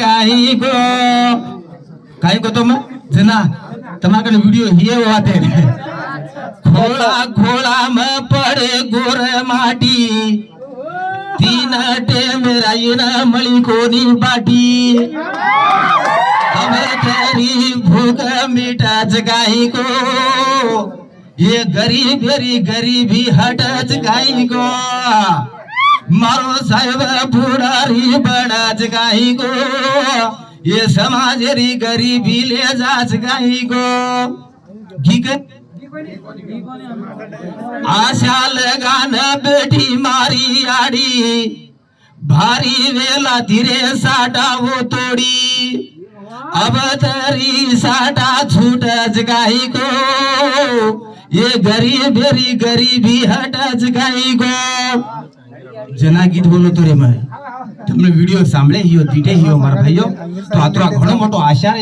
गाई गो काय गो तुम जना તમારા વિડિયો હિયે વાતે ખોળા ખોળા મ પડે ગોર માટી तीन टेम राईन मळी कोणी बाटी अब तरी भूक मिटाच गाई गो ये गरीबी हटच गाई गो मारो साहेब पुढारी बडाच गाई गो ये समाजरी गरीबी ले जाच गाई गो ठीक आशा लगान बेटी मारी आडी भारी वेला धीरे साटा वो तोडी अब तरी साटा छूटच गाई गो ये गरीबी हटच गाई गो जना गीत बोलो तो रे मैं तुमने वीडियो सामने हियो दीटे हियो मारा भाइयों तो आतरा घणो मोटो आशा